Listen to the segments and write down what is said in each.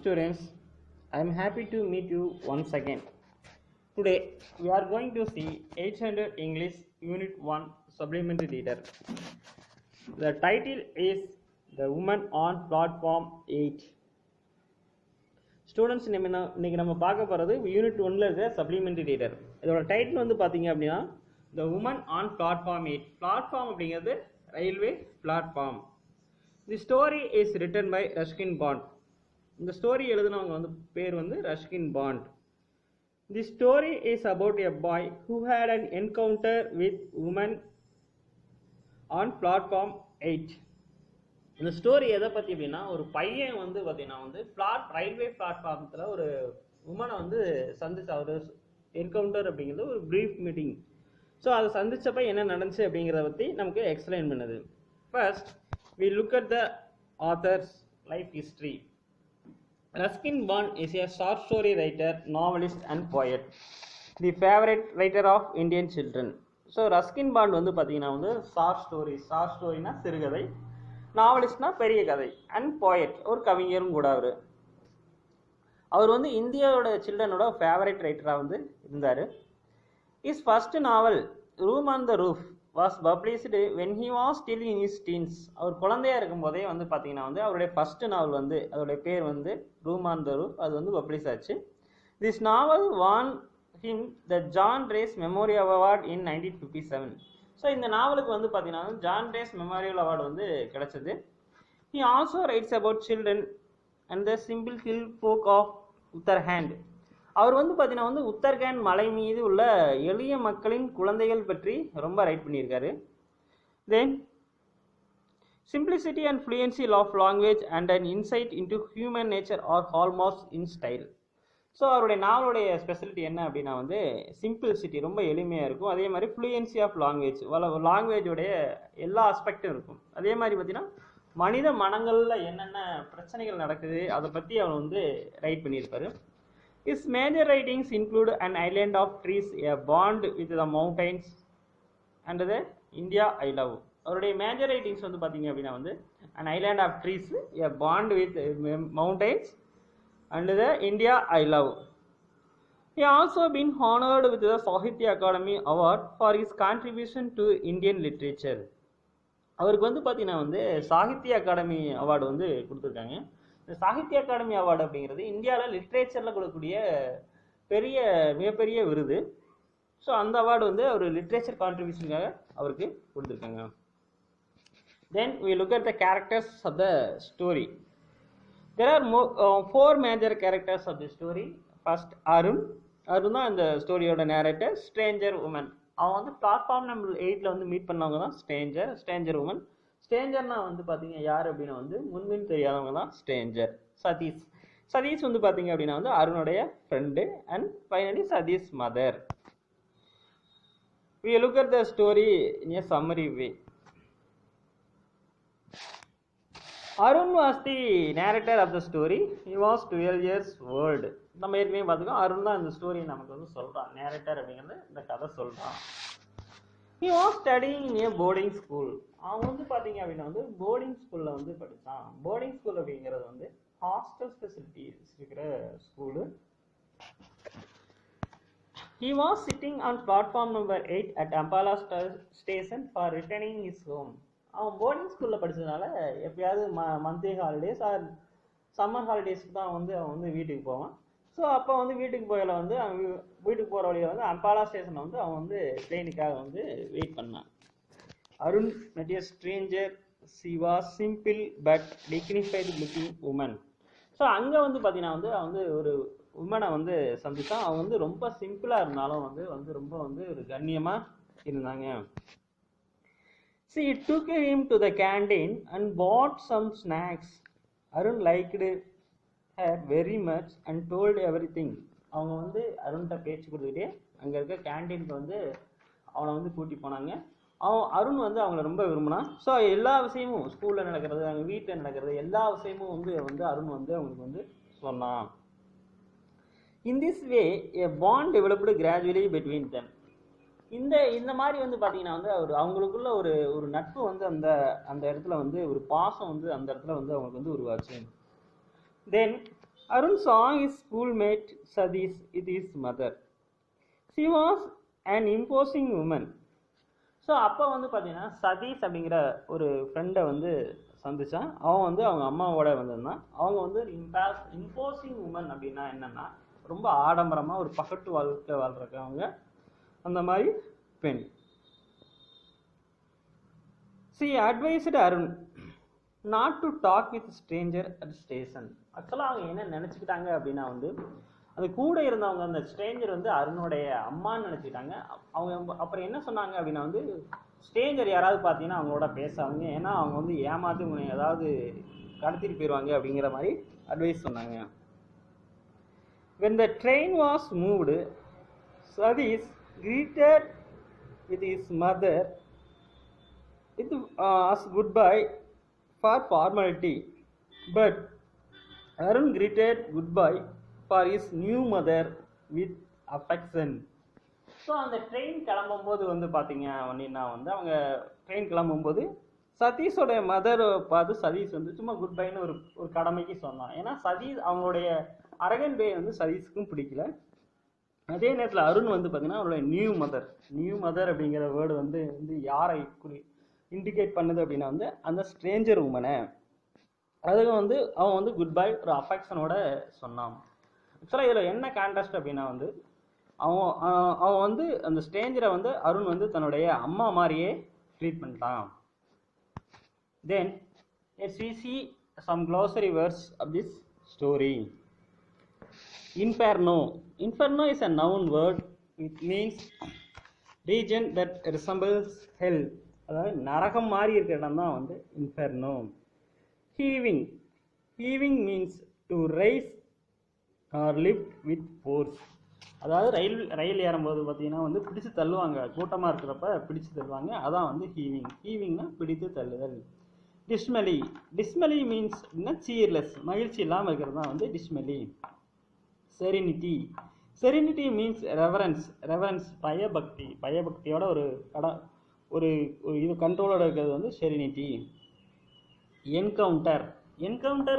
students, I am happy to meet you once again. Today we are going to see 800 English Unit 1 Supplementary Reader. The title is The Woman on Platform 8. Students இன்னைக்கு நம்ம பார்க்க போகிறது unit 1ல இருக்க supplementary reader. இதோட title வந்து பார்த்தீங்க அப்படின்னா the woman on platform 8. Platform அப்படிங்கிறது railway platform. The story is written by Ruskin Bond. இந்த ஸ்டோரி எழுதினவங்க வந்து பேர் வந்து Ruskin Bond. The story is about a boy who had an encounter with woman on platform 8. இந்த story எதை பற்றி அப்படின்னா, ஒரு பையன் வந்து பார்த்தீங்கன்னா வந்து ரயில்வே பிளாட்ஃபார்மத்தில் ஒரு உமனை வந்து சந்திச்ச ஒரு என்கவுண்டர் அப்படிங்கிறது ஒரு ப்ரீஃப் மீட்டிங். ஸோ அதை சந்திச்சப்ப என்ன நடந்துச்சு அப்படிங்கிறத பற்றி நமக்கு எக்ஸ்பிளைன் பண்ணுது. First we look at the author's life history. Ruskin Bond is a short story writer, novelist and poet, the favorite writer of Indian children. So Ruskin bond வந்து பார்த்தீங்கன்னா வந்து ஷார்ட் ஸ்டோரினா சிறுகதை, நாவலிஸ்ட்னா பெரிய கதை, அண்ட் போயட் ஒரு கவிஞரும் கூட. அவர் வந்து இந்தியாவோட சில்ட்ரனோட ஃபேவரட் ரைட்டராக வந்து இருந்தார். His first novel room on the roof was published when he was still in his teens. அவர் குழந்தையா இருக்கும் போதே வந்து பார்த்தீங்கன்னா வந்து அவருடைய ஃபர்ஸ்ட் நாவல் வந்து அதோடைய பேர் வந்து ரூம் ஆன் த ரூஃப், அது வந்து பப்ளிஷ் ஆச்சு. This novel won him the John Rhys memorial award in 1957. So இந்த நாவலுக்கு வந்து பார்த்தீங்கன்னா ஜான் ரேஸ் மெமோரியல் அவார்டு வந்து கிடைச்சது. He also writes about children and the simple hill folk of Uttarakhand. அவர் வந்து பார்த்தீங்கன்னா வந்து உத்தரகாண்ட் மலை மீது உள்ள எளிய மக்களின் குழந்தைகள் பற்றி ரொம்ப ரைட் பண்ணியிருக்காரு. Then simplicity and fluency of language and an insight into human nature are hallmarks in style. So அவருடைய நாவலுடைய ஸ்பெஷாலிட்டி என்ன அப்படின்னா வந்து சிம்பிளிசிட்டி, ரொம்ப எளிமையாக இருக்கும். அதே மாதிரி ஃப்ளூயன்சி ஆஃப் லாங்குவேஜ், லாங்குவேஜோடைய எல்லா ஆஸ்பெக்டும் இருக்கும். அதே மாதிரி பார்த்தீங்கன்னா மனித மனங்களில் என்னென்ன பிரச்சனைகள் நடக்குது அதை பற்றி அவர் வந்து ரைட் பண்ணியிருப்பார். His major writings include An Island of Trees, A Bond with the Mountains and the India I Love. அவருடைய மேஜர் ரைட்டிங்ஸ் வந்து பார்த்தீங்க அப்படின்னா வந்து An Island of Trees, A Bond with Mountains and the India I Love. He also been honored with the Sahitya Academy Award for his contribution to Indian literature. அவருக்கு வந்து பார்த்தீங்கன்னா வந்து Sahitya Akademi award வந்து கொடுத்துருக்காங்க. இந்த சாகித்ய அகாடமி அவார்டு அப்படிங்கிறது இந்தியாவில் லிட்ரேச்சரில் கொடுக்கக்கூடிய மிகப்பெரிய விருது. ஸோ அந்த அவார்டு வந்து அவர் லிட்ரேச்சர் கான்ட்ரிபியூஷனுக்காக அவருக்கு கொடுத்துருக்காங்க. தென் we look at the characters of the story. There are 4 major characters of the story. First Arun தான் இந்த ஸ்டோரியோட நேரேட்டர். ஸ்ட்ரேஞ்சர் உமன், அவன் வந்து பிளாட்ஃபார்ம் நம்பர் 8ல் வந்து மீட் பண்ணவங்க தான் ஸ்ட்ரேஞ்சர் உமன். ஸ்ட்ரேஞ்சர்னா வந்து பார்த்தீங்க யார் அப்படின்னா வந்து முன்பின் தெரியாதவங்க தான் ஸ்ட்ரேஞ்சர். சதீஷ் வந்து பார்த்தீங்க அப்படின்னா வந்து அருணுடைய friend. And finally Satish mother. We look at the story in a summary way. Arun was the narrator of the story. He was 12 years old. நம்ம ஏற்கனவே பார்த்துக்கோம், அருண் தான் இந்த ஸ்டோரி நமக்கு வந்து சொல்கிறான். நேரேட்டர் அப்படிங்கிறது இந்த கதை சொல்கிறான். He was studying in a boarding school. அவன் வந்து பார்த்தீங்க அப்படின்னா வந்து போர்டிங் ஸ்கூலில் வந்து படித்தான். போர்டிங் ஸ்கூல் அப்படிங்கிறது வந்து ஹாஸ்டல் ஃபெசிலிட்டிஸ் இருக்கிற school. He was sitting on platform number 8 at Ampala station for returning his home. அவன் போர்டிங் ஸ்கூலில் படித்ததுனால எப்பயாவது மந்த்லி ஹாலிடேஸ் ஆர் சம்மர் ஹாலிடேஸ்க்கு தான் வந்து அவன் வந்து வீட்டுக்கு போவான். ஸோ அப்போ வந்து வீட்டுக்கு போகல வந்து அவன் வீட்டுக்கு போகிற வழியில் வந்து அம்பாலா ஸ்டேஷனில் வந்து அவன் வந்து ட்ரெயினுக்காக வந்து வெயிட் பண்ணான். Arun met a stranger. She was simple but dignified looking woman. So அங்கே வந்து பார்த்தீங்கன்னா வந்து அவன் வந்து ஒரு உமனை வந்து சந்தித்தான். அவன் வந்து ரொம்ப சிம்பிளாக இருந்தாலும் வந்து ரொம்ப வந்து ஒரு கண்ணியமாக இருந்தாங்க. She took him to the canteen and bought some snacks. Arun liked her very much and told everything. அவங்க வந்து அருண்கிட்ட பேச்சு கொடுத்துக்கிட்டே அங்கே இருக்க கேன்டீனுக்கு வந்து அவனை வந்து கூட்டி போனாங்க. அருண் வந்து அவங்கள ரொம்ப விரும்பினான். ஸோ எல்லா விஷயமும் ஸ்கூலில் நடக்கிறது, அவங்க வீட்டில் நடக்கிறது, எல்லா விஷயமும் வந்து அருண் வந்து அவங்களுக்கு வந்து சொன்னான். In this way a bond developed gradually between them. இந்த மாதிரி வந்து பார்த்தீங்கன்னா வந்து அவங்களுக்குள்ள ஒரு நட்பு வந்து அந்த இடத்துல வந்து ஒரு பாசம் வந்து அந்த இடத்துல வந்து அவங்களுக்கு வந்து உருவாச்சு. தென் Arun saw his schoolmate Sadish with his mother. She was an imposing woman. So அப்போ வந்து பார்த்தீங்கன்னா சதீஷ் அப்படிங்கிற ஒரு ஃப்ரெண்டை வந்து சந்திச்சான். அவன் வந்து அவங்க அம்மாவோட வந்திருந்தான். அவங்க வந்து இம்போசிங் உமன் அப்படின்னா என்னன்னா ரொம்ப ஆடம்பரமாக ஒரு பகட்டு வாழ்க்கை வாழ்றவங்க, அந்த மாதிரி பெண். She advised Arun not to talk with stranger at station. ஆக்சுவலாக அவங்க என்ன நினச்சிக்கிட்டாங்க அப்படின்னா வந்து அது கூட இருந்தவங்க அந்த ஸ்ட்ரேஞ்சர் வந்து அருணுடைய அம்மான்னு நினச்சிக்கிட்டாங்க. அவங்க அப்புறம் என்ன சொன்னாங்க அப்படின்னா வந்து ஸ்ட்ரேஞ்சர் யாராவது பார்த்தீங்கன்னா அவங்களோட பேசாதீங்க, ஏன்னா அவங்க வந்து ஏமாற்றி உங்களை ஏதாவது கடத்திட்டு போயிடுவாங்க அப்படிங்கிற மாதிரி அட்வைஸ் சொன்னாங்க. When the train was moved, Sadish greeted with his mother with as goodbye for formality, but Arun greeted goodbye for his new mother with affection. So அந்த ட்ரெயின் கிளம்பும்போது வந்து பார்த்தீங்க அப்படின்னா வந்து அவங்க ட்ரெயின் கிளம்பும்போது சதீஷோட மதரை பார்த்து சதீஷ் வந்து சும்மா குட் பைன்னு ஒரு கடமைக்கு சொன்னான். ஏன்னா சதீஷ் அவங்களுடைய அரகன் பே வந்து சதீஷுக்கும் பிடிக்கல. அதே நேரத்தில் அருண் வந்து பார்த்தீங்கன்னா அவருடைய நியூ மதர் அப்படிங்கிற வேர்டு வந்து யாரை இண்டிகேட் பண்ணுது அப்படின்னா வந்து அந்த ஸ்ட்ரேஞ்சர் உமனை. அதுக்கு வந்து அவன் வந்து குட் பை ஒரு அஃபெக்ஷனோட சொன்னான். ஆக்சுவலாக இதில் என்ன கான்ட்ராஸ்ட் அப்படின்னா வந்து அவன் வந்து அந்த ஸ்ட்ரேஞ்சரை வந்து அருண் வந்து தன்னுடைய அம்மா மாதிரியே ட்ரீட் பண்ணிட்டான். தென் let's see some glossary words of this story. Inferno is a noun word. It means region that resembles hell. அதாவது நரகம் மாதிரி இருக்கிற இடம் தான் வந்து Inferno. Heaving means to raise or lift with force. அதாவது ரயில் ஏறும்போது பார்த்தீங்கன்னா வந்து பிடிச்சு தள்ளுவாங்க, கூட்டமாக இருக்கிறப்ப பிடிச்சு தள்ளுவாங்க, அதான் வந்து ஹீவிங்னா பிடித்து தள்ளுதல். டிஸ்மெலி மீன்ஸ் சீர்லெஸ், மகிழ்ச்சி இல்லாமல் இருக்கிறது தான் வந்து டிஸ்மெலி. செரினிட்டி மீன்ஸ் ரெவரன்ஸ் பயபக்தியோட ஒரு இது கண்ட்ரோலோட இருக்கிறது வந்து செரினிட்டி. என்கவுண்டர்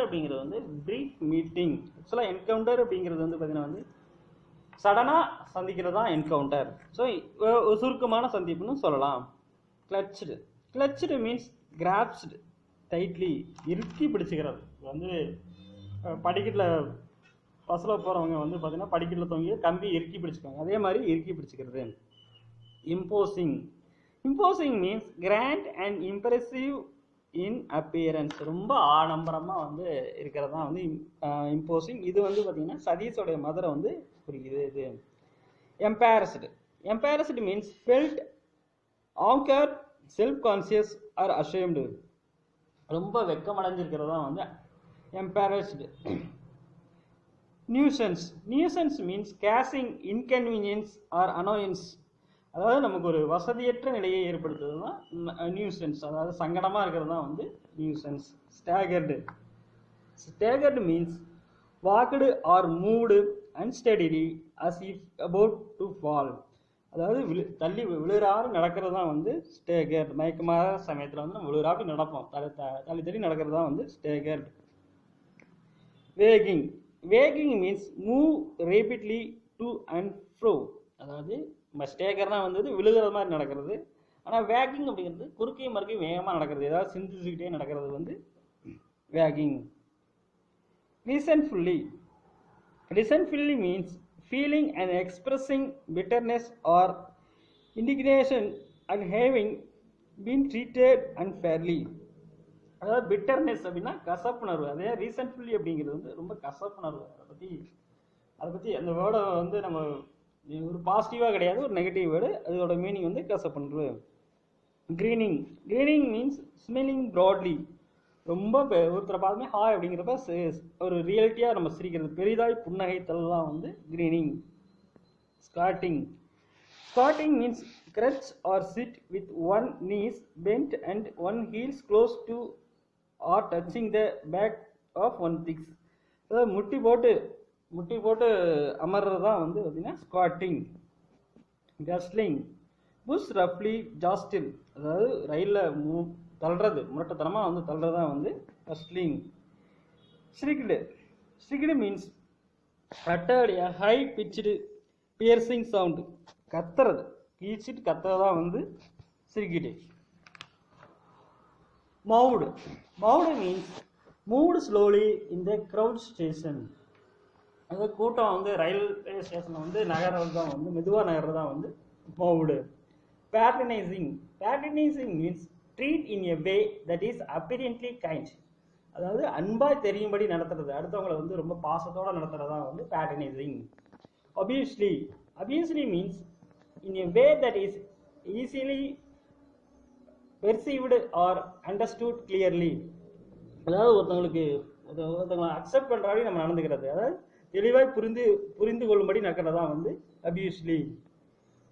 அப்படிங்கிறது வந்து பிரீஃப் மீட்டிங். ஆக்சுவலாக என்கவுண்டர் அப்படிங்கிறது வந்து பார்த்தீங்கன்னா வந்து சடனாக சந்திக்கிறது தான் என்கவுண்டர். ஸோ ஒரு சுருக்கமான சந்திப்புன்னு சொல்லலாம். கிளச்டு மீன்ஸ் கிராப்ஸ்டு டைட்லி, இறுக்கி பிடிச்சிக்கிறது. வந்து படிக்கட்டில் பஸ்ஸில் போகிறவங்க வந்து பார்த்தீங்கன்னா படிக்கட்டில் தொங்கி கம்பி இறுக்கி பிடிச்சிக்காங்க, அதே மாதிரி இறுக்கி பிடிச்சிக்கிறது. Imposing means grand and impressive in appearance, ரொம்ப ஆடம்பரமாக வந்து இருக்கிறது தான் வந்து இம்போசிங். இது வந்து பார்த்தீங்கன்னா சதீஷோடைய மதரை வந்து குறிக்குது. இது embarrassed means felt anger, self conscious or ashamed, ரொம்ப வெக்கமடைஞ்சிருக்கிறது தான் வந்து embarrassed. Nuisance means causing inconvenience or annoyance, அதாவது நமக்கு ஒரு வசதியற்ற நிலையை ஏற்படுத்துறது தான் நியூசன்ஸ், அதாவது சங்கடமாக இருக்கிறது தான் வந்து nuisance. Staggered means walked or moved unsteadily as if about to fall, அதாவது தள்ளி விழுறாறு நடக்கிறது தான் வந்து ஸ்டேகர்ட். மயக்கமான சமயத்தில் வந்து நம்ம விழுறாப்பி நடப்போம், தள்ளி நடக்கிறது தான் வந்து staggered. Wagging means move rapidly to and fro, அதாவது ஸ்டேகர்னா வந்து விழுகிற மாதிரி நடக்கிறது. ஆனால் வேகிங் அப்படிங்கிறது குறுக்கையும் மறுக்கையும் வேகமாக நடக்கிறது, ஏதாவது சிந்திச்சுக்கிட்டே நடக்கிறது வந்து வேகிங். Resentfully means feeling and expressing bitterness or indignation at having been treated unfairly. அதாவது பிட்டர்னஸ் அப்படின்னா கசப்புணர்வு, அதே ரீசன்ட்ஃபுல்லி அப்படிங்கிறது வந்து ரொம்ப கசப்புணர்வு. அதை பற்றி அந்த வேர்டை வந்து நம்ம ஒரு பாசிட்டிவாக கிடையாது, ஒரு நெகட்டிவ் வேர்டு. அதோட மீனிங் வந்து கசப்புணர்வு. க்ரீனிங் மீன்ஸ் ஸ்மெல்லிங் ப்ராட்லி, ரொம்ப ஒருத்தரை பார்த்துமே ஹாய் அப்படிங்கிறப்ப ஒரு ரியாலிட்டியாக நம்ம சிரிக்கிறது, பெரிதாய் புன்னகைத்தல்லாம் வந்து grinning. Squatting means crutch or sit with one knees bent and one heels close to or touching the back of one thighs, அதாவது முட்டி போட்டு அமர்றது தான் வந்து பார்த்தீங்கன்னா ஸ்குவாட்டிங். கஸ்லிங் புஷ் ரஃப்லி ஜாஸ்டில், அதாவது ரயிலில் தள்ளுறது, முரட்டத்தனமாக வந்து தள்ளுறது தான் வந்து கஸ்லிங். Shrieked means uttered a high pitched piercing sound. கத்துறது கீச்சிட்டு கத்துறதா வந்து shrieked. Moved. Moved means moved slowly in the crowd station. அந்த கூட்டம் வந்து ரயில்வே ஸ்டேஷன் வந்து நகர்றது தான் வந்து மெதுவாக நகர்றது தான் வந்து moved. Patronising. Patronising means treat in a way that is apparently kind. அதாவது அன்பாய் தெரியும்படி நடத்துறது, அடுத்தவங்களை வந்து ரொம்ப பாசத்தோட நடத்துறதா வந்து patronising. obviously. Obviously means in a way that is easily perceived or understood clearly. அதாவது ஒருத்தவங்களை அக்செப்ட் பண்றாடி நம்ம நடந்துக்கிறது, அதாவது தெளிவாய் புரிந்து கொள்ளும்படி நடக்கிறதா வந்து obviously.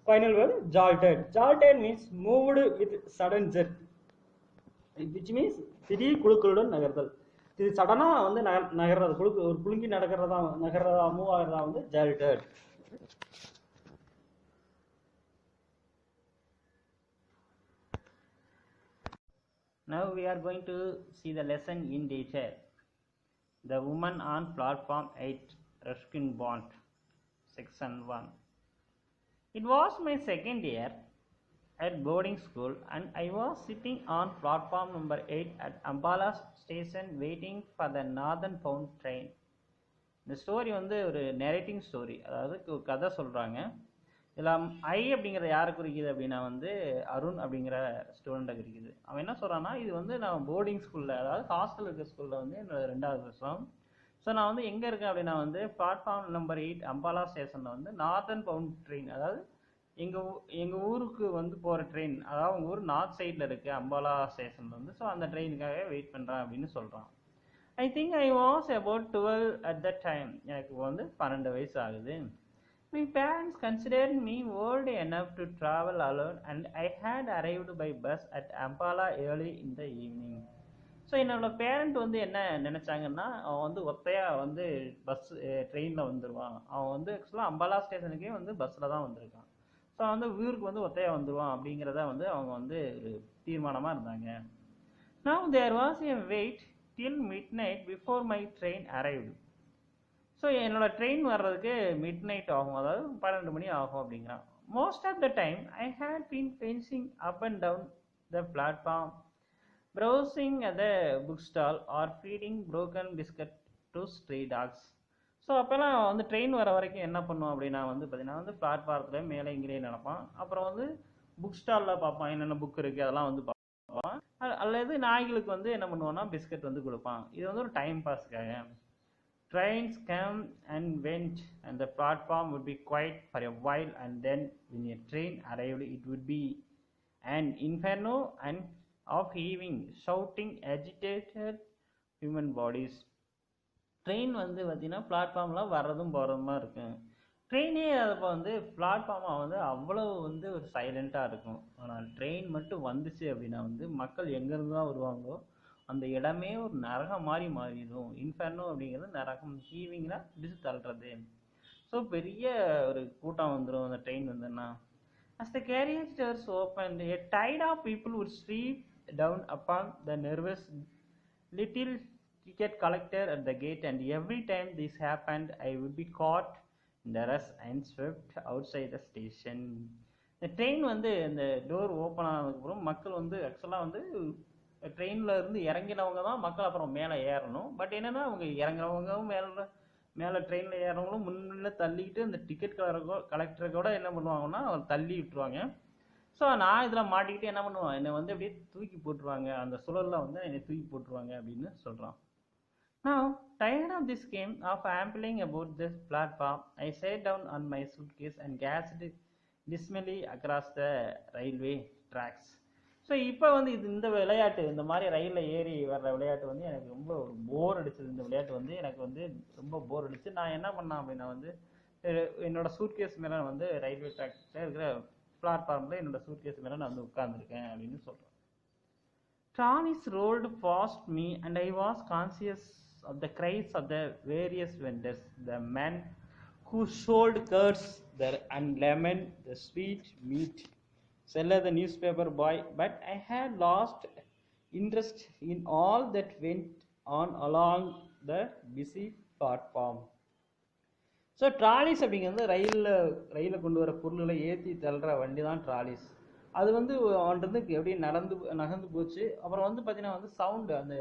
Final word jolted. Jolted means moved with sudden jerk, which means திடீர் குலுக்கலுடன் நகர்தல். இது சடனா வந்து நகர்றது, ஒரு குலுங்கி நகர்றதா மூவ் ஆகிறதா வந்து jolted. Now we are going to see the lesson in detail. The woman on platform 8, Ruskin Bond, section 1. It was my second year at boarding school and I was sitting on platform number 8 at Ambala station waiting for the northern bound train. இந்த story வந்து ஒரு narrating story, அதாவது ஒரு கதை சொல்கிறாங்க. இதில் ஐ அப்படிங்கிற யாரை குறிக்குது அப்படின்னா வந்து அருண் அப்படிங்கிற ஸ்டூடெண்ட்டை குறிக்குது. அவன் என்ன சொல்கிறான்னா, இது வந்து நான் போர்டிங் ஸ்கூலில், அதாவது ஹாஸ்டல் இருக்கிற ஸ்கூலில் வந்து என்னோட 2வது வருஷம். ஸோ நான் வந்து எங்கே இருக்கேன் அப்படின்னா வந்து பிளாட்ஃபார்ம் நம்பர் 8 அம்பாலா ஸ்டேஷனில் வந்து நார்தன் பவுண்ட் ட்ரெயின், அதாவது எங்கள் ஊருக்கு வந்து போகிற ட்ரெயின், அதாவது உங்கள் ஊர் நார்த் சைடில் இருக்குது அம்பாலா ஸ்டேஷனில் வந்து. ஸோ அந்த ட்ரெயினுக்காக வெயிட் பண்ணுறேன் அப்படின்னு சொல்கிறான். I think I was about 12 at that time. எனக்கு வந்து 12 வயசு ஆகுது. My parents considered me old enough to travel alone and I had arrived by bus at Ampala early in the evening. So என்னோட parent வந்து என்ன நினச்சாங்கன்னா, அவன் வந்து ஒத்தையாக வந்து ட்ரெயினில் வந்துடுவான். அவன் வந்து ஆக்சுவலாக அம்பாலா ஸ்டேஷனுக்கே வந்து பஸ்ஸில் தான் வந்திருக்கான். ஸோ வந்து ஊருக்கு வந்து ஒத்தையாக வந்துடுவான் அப்படிங்கிறத வந்து அவங்க வந்து ஒரு தீர்மானமாக இருந்தாங்க. Now there was a wait till midnight before my train arrived. So என்னோட ட்ரெயின் வர்றதுக்கு மிட் நைட் ஆகும், அதாவது 12 மணி ஆகும் அப்படிங்கிறான். Most of the time I had been fencing up and down the platform, browsing at the bookstall or feeding broken biscuit to stray dogs. So அப்போல்லாம் வந்து train வர வரைக்கும் என்ன பண்ணுவோம் அப்படின்னா வந்து பார்த்தீங்கன்னா வந்து பிளாட்ஃபார்த்தில் மேலே இங்கேயே நடப்பான். அப்புறம் வந்து புக் ஸ்டாலில் பார்ப்பான், என்னென்ன புக் இருக்குது அதெல்லாம் வந்து பார்ப்பான். அல்லது நாய்களுக்கு வந்து என்ன பண்ணுவான்னா பிஸ்கட் வந்து கொடுப்பான். இது வந்து ஒரு time பாஸ்க்காக. Trains came and went and the platform would be quiet for a while, and then when a train arrived it would be an inferno and of heaving, shouting, agitated human bodies. Train வந்து பார்த்தீங்கன்னா பிளாட்ஃபார்ம்லாம் வர்றதும் போகிறதுமா இருக்கும். ட்ரெயினே அப்போ வந்து பிளாட்ஃபார்மாக வந்து அவ்வளோ வந்து ஒரு சைலண்ட்டாக இருக்கும். ஆனால் ட்ரெயின் மட்டும் வந்துச்சு அப்படின்னா வந்து மக்கள் எங்கேருந்து தான் வருவாங்களோ அந்த இடமே ஒரு நரகம் மாதிரி மாறிடும். இன்ஃபர்னோ அப்படிங்கிறது நரகம், ஹீவிங்னா பிடிச்சு தள்ளுறது. ஸோ பெரிய ஒரு கூட்டம் வந்துடும் அந்த ட்ரெயின் வந்துன்னா. As the carriage doors opened, a tide of people would sweep down upon the nervous little ticket collector at the gate, and every time this happened, I would be caught in the rush and swept outside the station. இந்த train வந்து இந்த door open ஆனதுக்கப்புறம் மக்கள் வந்து ஆக்சுவலாக வந்து ட்ரெயினில் இருந்து இறங்கினவங்க தான் மக்கள் அப்புறம் மேலே ஏறணும். பட் என்னென்னா அவங்க இறங்குறவங்களும் மேலே ட்ரெயினில் ஏறவங்களும் முன்ன தள்ளிக்கிட்டு அந்த டிக்கெட் கலெக்டரை கூட என்ன பண்ணுவாங்கன்னா அவர் தள்ளி விட்டுருவாங்க. ஸோ நான் இதில் மாட்டிக்கிட்டு என்ன பண்ணுவேன், என்னை வந்து அப்படியே தூக்கி போட்டுருவாங்க, அந்த சுழலில் வந்து என்னை தூக்கி போட்டுருவாங்க அப்படின்னு சொல்கிறான். Now, tired of this game of ambling about this platform, I sat down on my suitcase and gazed dismally across the railway tracks. So இப்போ வந்து இந்த விளையாட்டு, இந்த மாதிரி ரயிலில் ஏறி வர்ற விளையாட்டு வந்து எனக்கு ரொம்ப ஒரு போர் அடிச்சது. இந்த விளையாட்டு வந்து எனக்கு வந்து ரொம்ப போர் அடிச்சு நான் என்ன பண்ணேன் அப்படின்னா வந்து என்னோட சூட்கேஸ் மேலே வந்து ரயில்வே ட்ராக்ல இருக்கிற பிளாட்ஃபார்மில் என்னோட சூட்கேஸ் மேலே நான் வந்து உட்கார்ந்துருக்கேன் அப்படின்னு சொல்கிறேன். Trolleys rolled past me and I was conscious of the cries of the various vendors, the men who sold curds and lemon, the sweet meat seller, the newspaper boy, but I had lost interest in all that went on along the busy platform. So trolleys அப்படிங்கிறது ரயிலில் கொண்டு வர பொருள்களை ஏற்றி தள்ளுற வண்டி தான் trolleys. அது வந்து அவன்கிட்ட எப்படி நகர்ந்து போச்சு. அப்புறம் வந்து பார்த்தீங்கன்னா வந்து சவுண்டு, அந்த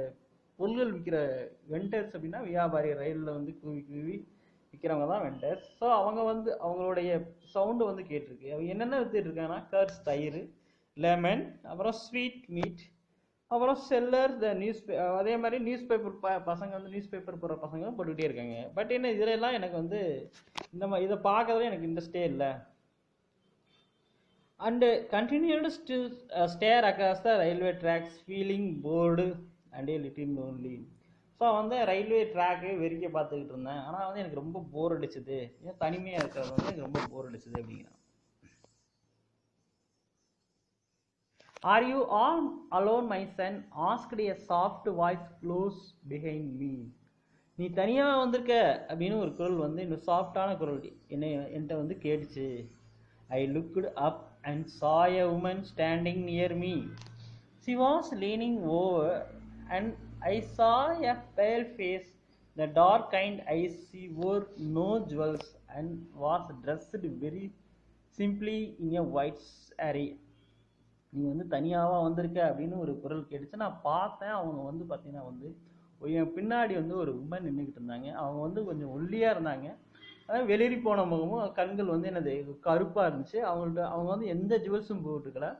பொருள்கள் விற்கிற வெண்டர்ஸ் அப்படின்னா வியாபாரி, ரயிலில் வந்து கூவி கூவி விற்கிறவங்க தான் வெண்டர்ஸ். ஸோ அவங்க வந்து அவங்களுடைய சவுண்டு வந்து கேட்டிருக்கு. அவங்க என்னென்ன வித்துட்டு இருக்காங்கன்னா கர்ஸ் தயிர், லெமன், அப்புறம் ஸ்வீட் மீட், அப்புறம் செல்லர் த அதே மாதிரி நியூஸ் பேப்பர் பசங்க வந்து நியூஸ் பேப்பர் போடுற பசங்க போட்டுக்கிட்டே இருக்காங்க. பட் என்ன இதுலலாம் எனக்கு வந்து இதை பார்க்கறதுல எனக்கு இன்ட்ரெஸ்டே இல்லை. And continued still stare across the railway tracks feeling bored and a little lonely. So வந்து ரயில்வே ட்ராக்கு வெறிக்க பார்த்துக்கிட்டு இருந்தேன். ஆனால் வந்து எனக்கு ரொம்ப போர் அடிச்சுது, ஏன் தனிமையாக இருக்கிறது வந்து எனக்கு ரொம்ப போர் அடிச்சுது அப்படிங்கிறான். Are you all alone, my son? Asked a soft voice close behind me. நீ தனியாக வந்திருக்க அப்படின்னு ஒரு குரல் வந்து இன்னும் சாஃப்டான குரல் என்கிட்ட வந்து கேட்டுச்சு. I looked up and saw a woman standing near me. She was leaning over and I saw a pale face, the dark kind eyes. She wore no jewels and was dressed very simply in a white saree. நீ வந்து தனியாவா வந்திருக்க அப்படின்னு ஒரு குரல் கேட்டுச்சு. நான் பார்த்தேன், அவங்க வந்து பார்த்தீங்கன்னா வந்து என் பின்னாடி வந்து ஒரு உமன் நின்றுக்கிட்டு இருந்தாங்க. அவங்க வந்து கொஞ்சம் ஒல்லியாக இருந்தாங்க, அதாவது வெளிரி போன முகமும், கண்கள் வந்து என்னது கருப்பாக இருந்துச்சு. அவங்க வந்து எந்த ஜுவல்ஸும் போட்டுக்கல.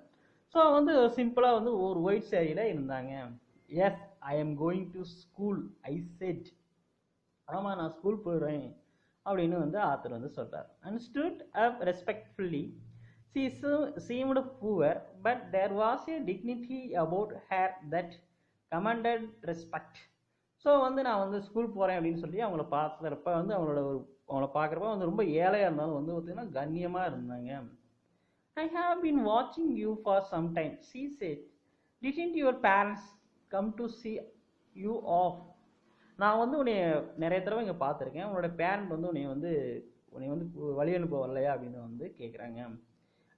ஸோ வந்து சிம்பிளாக வந்து ஒரு ஒயிட் சேரியில் இருந்தாங்க. Yes, I am going to school I said. ஆமாம், நான் ஸ்கூல் போயிடுறேன் அப்படின்னு வந்து ஆத்தர் வந்து சொல்கிறார். And stood up respectfully. She seemed poor, but there was a dignity about her that commanded respect. So வந்து நான் வந்து ஸ்கூல் போகிறேன் அப்படின்னு சொல்லி அவங்கள பார்க்குறப்ப வந்து அவங்கள பார்க்குறப்ப வந்து ரொம்ப ஏழையாக இருந்தாலும் வந்து பார்த்தீங்கன்னா கண்ணியமாக இருந்தாங்க. I have been watching you for some time, she said. Didn't your parents come to see you off? நான் வந்து உன்னை நிறைய தடவை இங்கே பார்த்துருக்கேன். உன்னோட பேரண்ட் வந்து உன்னை வந்து வழி அனுப்ப வரலையா அப்படின்னு வந்து கேட்குறாங்க.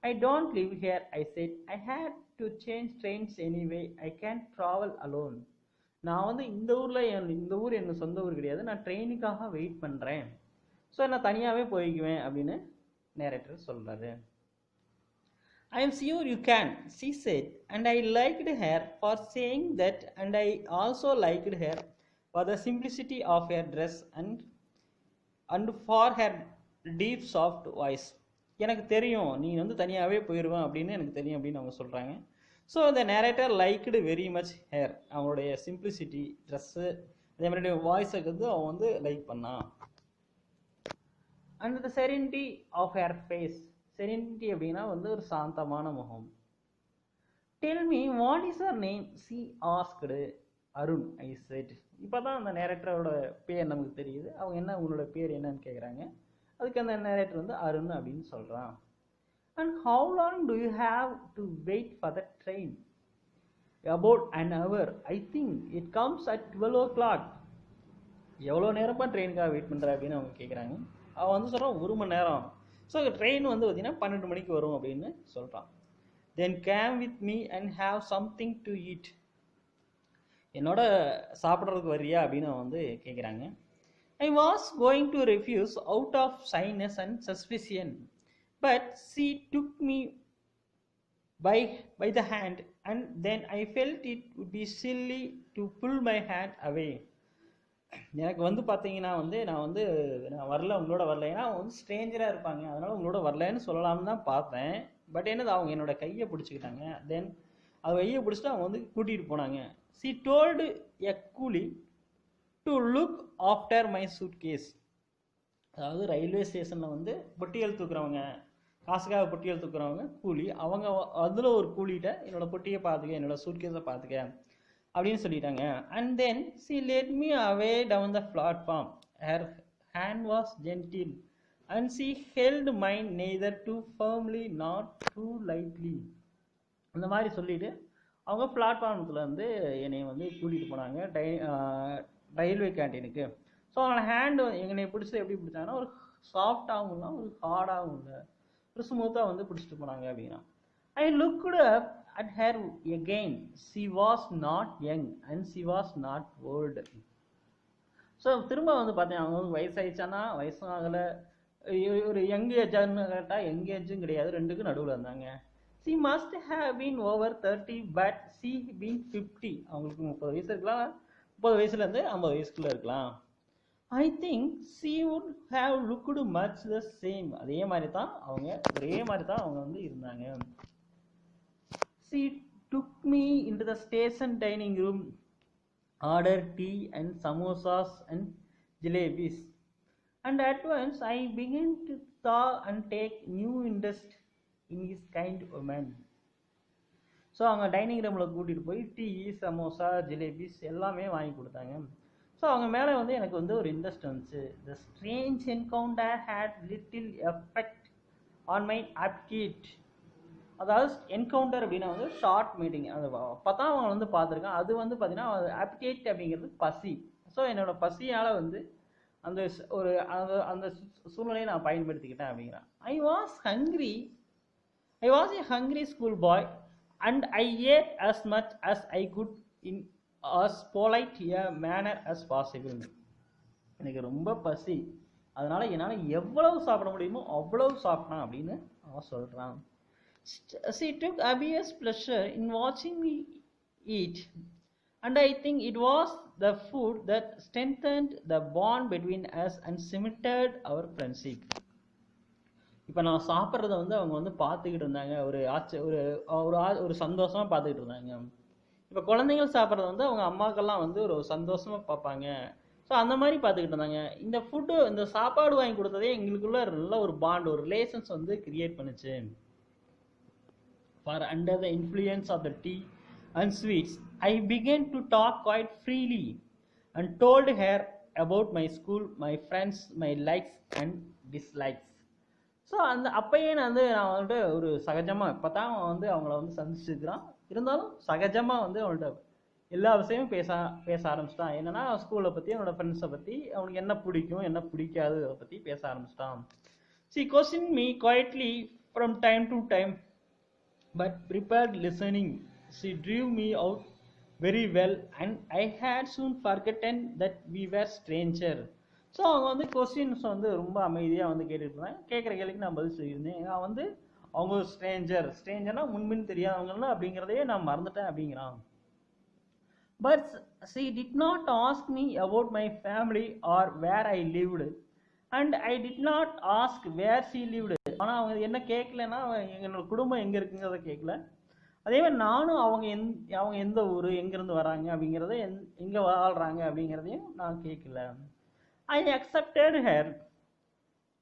I don't live here, I said. I had to change trains anyway. I can't travel alone. நான் வந்து இந்த ஊர் என்ன சொந்த ஊர் கிடையாது, நான் ட்ரெயினுக்காக வெயிட் பண்ணுறேன். ஸோ நான் தனியாகவே போய்க்குவேன் அப்படின்னு நேரேட்டர் சொல்கிறாரு. I am sure you can, she said, and I liked her for saying that, and I also liked her for the simplicity of her dress and for her deep soft voice. எனக்கு தெரியும் நீ வந்து தனியாகவே போயிடுவேன் அப்படின்னு எனக்கு தெரியும் அப்படின்னு அவங்க சொல்கிறாங்க. So the narrator liked very much her. அவங்களுடைய சிம்பிளிசிட்டி, ட்ரெஸ்ஸு, அதே மாதிரி வாய்ஸுக்கு வந்து அவன் வந்து லைக் பண்ணான். And the serenity of her face. serenity அப்படின்னா வந்து ஒரு சாந்தமான முகம். Tell me, what is her name? She asked. Arun, I said. இப்போ தான் அந்த நேரேட்டரோட பேர் நமக்கு தெரியுது. அவங்க என்ன உங்களோட பேர் என்னன்னு கேட்குறாங்க. அதுக்கு அந்த நேரேட்டர் வந்து அருண் அப்படின்னு சொல்கிறான். And how long do you have to wait for the train? About an hour. I think it comes at 12 o'clock. எவ்வளோ நேரமா ட்ரெயினுக்காக வெயிட் பண்ணுற அப்படின்னு அவங்க கேட்குறாங்க. அவன் வந்து சொல்கிறான் 1 மணி நேரம். ஸோ ட்ரெயின் வந்து பார்த்தீங்கன்னா 12 மணிக்கு வரும் அப்படின்னு சொல்கிறான். Then come with me and have something to eat. என்னோட சாப்பிட்றதுக்கு வரியா அப்படின்னு அவன் வந்து கேட்குறாங்க. I was going to refuse out of shyness and suspicion, but she took me by the hand, and then I felt it would be silly to pull my hand away. எனக்கு வந்து பார்த்தீங்கன்னா வந்து நான் வரல, உங்களோட வரல, ஏன்னா அவங்க வந்து ஸ்ட்ரேஞ்சராக இருப்பாங்க, அதனால உங்களோட வரலன்னு சொல்லலாம்னு தான் பார்த்தேன். பட் என்னது அவங்க என்னோட கையை பிடிச்சிக்கிட்டாங்க. தென் அது கையை பிடிச்சிட்டு அவங்க வந்து கூட்டிகிட்டு போனாங்க. She told a coolie to look after my suitcase. அதாவது ரயில்வே ஸ்டேஷனில் வந்து பொட்டியல் தூக்குறவங்க, காசுக்காக பொட்டியல் தூக்குறவங்க கூலி, அவங்க அதில் ஒரு கூலிகிட்ட என்னோட பொட்டியை பார்த்துக்க, என்னோட சூட்கேஸை பார்த்துக்க அப்படின்னு சொல்லிட்டாங்க. And then she led me away down the platform. Her hand was gentle and she held mine neither too firmly nor too lightly. அந்த மாதிரி சொல்லிட்டு அவங்க பிளாட்ஃபார்மத்தில் வந்து என்னை வந்து கூட்டிகிட்டு போனாங்க ரயில்வே கேண்டீனுக்கு. ஸோ அவனோட ஹேண்டு என்னை பிடிச்சது எப்படி பிடிச்சாங்கன்னா ஒரு சாஃப்டாகவும் இல்லை, ஒரு ஹார்டாகவும் இல்லை, ஒரு ஸ்மூத்தாக வந்து பிடிச்சிட்டு போனாங்க அப்படின்னா. I looked up at her again. She was not young and she was not old. So திரும்ப வந்து பார்த்தீங்கன்னா அவங்க வந்து வயசாயிடுச்சானா வயசும் ஆகலை, ஒரு யங் ஏஜான்னு கேட்டால் யங் ஏஜும் கிடையாது, ரெண்டுக்கும் நடுவில் இருந்தாங்க. C must have been over 30 but see been 50. அவங்களுக்கு 30 வயசு இருக்கலாம், 30 வயசுலேருந்து 50 வயசுக்குள்ளே இருக்கலாம். I think C would have looked much the same. அதே மாதிரி தான் அவங்க ஒரே மாதிரி தான் அவங்க வந்து இருந்தாங்க. She took me in to the station dining room, order tea and samosas and jalebis, and at once I began to thaw and take new interest in his kind woman. So அவங்க டைனிங் ரூமில் கூட்டிகிட்டு போய் டீ, சமோசா, ஜிலேபிஸ் எல்லாமே வாங்கி கொடுத்தாங்க. So அவங்க மேலே வந்து எனக்கு வந்து ஒரு இன்ட்ரெஸ்ட் வந்துச்சு. The strange encounter had little effect on my appetite. அதாவது என்கவுண்டர் அப்படின்னா வந்து ஷார்ட் மீட்டிங், அது அப்போ தான் அவங்க வந்து பார்த்துருக்கேன். அது வந்து பார்த்தீங்கன்னா appetite அப்படிங்கிறது பசி. ஸோ என்னோட பசியால் வந்து அந்த ஒரு அந்த சூழ்நிலையை நான் பயன்படுத்திக்கிட்டேன் அப்படிங்கிறேன். I was a hungry school boy and I ate as much as I could in as polite a manner as possible. எனக்கு ரொம்ப பசி, அதனால என்னால் எவ்வளவு சாப்பிட முடியுமோ அவ்வளவு சாப்பிட்டேன் அப்படின்னு அவன் சொல்கிறான். She took obvious pleasure in watching me eat, and I think it was the food that strengthened the bond between us and cemented our friendship. இப்போ நான் சாப்பிட்றத வந்து அவங்க வந்து பார்த்துக்கிட்டு இருந்தாங்க, ஒரு சந்தோஷமாக பார்த்துக்கிட்டு இருந்தாங்க. இப்போ குழந்தைகள் சாப்பிட்றத வந்து அவங்க அம்மாக்கெல்லாம் வந்து ஒரு சந்தோஷமாக பார்ப்பாங்க. ஸோ அந்த மாதிரி பார்த்துக்கிட்டு இருந்தாங்க. இந்த ஃபுட்டு, இந்த சாப்பாடு வாங்கி கொடுத்ததே எங்களுக்குள்ள நல்ல ஒரு பாண்ட், ஒரு ரிலேஷன்ஸ் வந்து கிரியேட் பண்ணுச்சு. For under the influence of the tea and sweets, I began to talk quite freely and told her about my school, my friends, my likes and dislikes. So அப்பயே நான் வந்துட்டு ஒரு சகஜமாக, இப்போ தான் அவன் வந்து அவங்கள வந்து சந்திச்சுக்கிறான், இருந்தாலும் சகஜமாக வந்து அவன்கிட்ட எல்லா விஷயமும் பேச ஆரம்பிச்சிட்டான். என்னன்னா ஸ்கூலை பற்றி, அவனோட ஃப்ரெண்ட்ஸை பற்றி, அவனுக்கு என்ன பிடிக்கும் என்ன பிடிக்காது அதை பற்றி பேச ஆரம்பிச்சிட்டான். She questioned me quietly from time to time, but prepared listening. She drew me out very well and I had soon forgotten that we were strangers. So அவங்க வந்து கொஸ்டின்ஸ் வந்து ரொம்ப அமைதியாக வந்து கேட்டுட்டு இருந்தாங்க. கேட்குற கேள்விக்கு நான் பதில் சொல்லியிருந்தேன். நான் வந்து அவங்க ஸ்ட்ரேஞ்சர்னா முன்பின் தெரியாதவங்கன்னா அப்படிங்கிறதையே நான் மறந்துட்டேன் அப்படிங்கிறான். But she did not ask me about my family or where I lived, and I did not ask where she lived. ஆனால் அவங்க என்ன கேட்கலன்னா, என்னோட குடும்பம் எங்கே இருக்குங்கிறத கேட்கல. அதே மாதிரி நானும் அவங்க எந்த ஊர், எங்கேருந்து வராங்க அப்படிங்கிறத, எங்கே வாழ்கிறாங்க அப்படிங்கிறதையும் நான் கேட்கல. I accepted her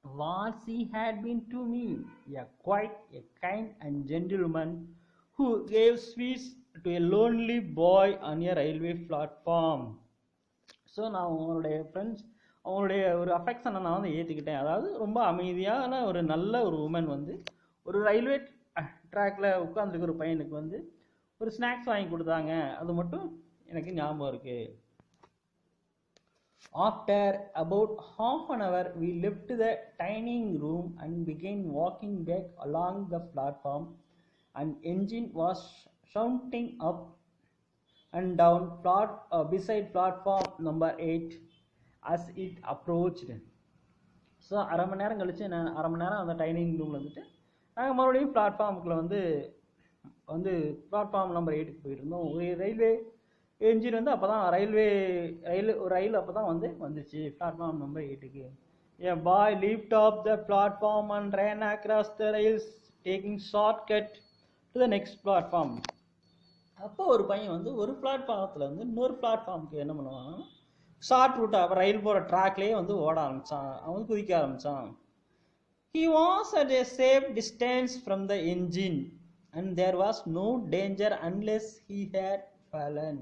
what she had been to me, quite a kind and gentleman who gave sweets to a lonely boy on a railway platform. So நான் அவங்களுடைய ஃப்ரெண்ட்ஸ், அவங்களுடைய ஒரு அஃபெக்ஷனை நான் வந்து ஏற்றுக்கிட்டேன். அதாவது ரொம்ப அமைதியான ஒரு நல்ல ஒரு உமன் வந்து ஒரு ரயில்வே ட்ராக்ல உட்காந்துருக்க ஒரு பையனுக்கு வந்து ஒரு ஸ்நாக்ஸ் வாங்கி கொடுத்தாங்க. அது மட்டும் எனக்கு ஞாபகம் இருக்கு. After about half an hour, we left the dining room and began walking back along the platform. An engine was shouting up and down beside platform number 8 as it approached. So அரை மணி நேரம் கழிச்சு அரை மணி நேரம் அந்த dining ரூமில் வந்துட்டு நாங்கள் மறுபடியும் பிளாட்ஃபார்முக்குள்ள வந்து பிளாட்ஃபார்ம் நம்பர் 8க்கு போயிட்டு இருந்தோம். ஒரு ரயில்வே என்ஜின் வந்து அப்போ தான் ரயில் அப்போ தான் வந்துச்சு பிளாட்ஃபார்ம் நம்பர் 8க்கு. A boy leaped off the platform and ran across the rails, taking shortcut to the next platform. அப்போ ஒரு பையன் வந்து ஒரு பிளாட்ஃபார்மத்தில் வந்து இன்னொரு பிளாட்ஃபார்முக்கு என்ன பண்ணுவான், ஷார்ட் ரூட்டை ரயில் போகிற ட்ராக்லேயே வந்து ஓட ஆரம்பித்தான், அவன் குதிக்க ஆரம்பித்தான். He was at a safe distance from the engine and there was no danger unless he had fallen.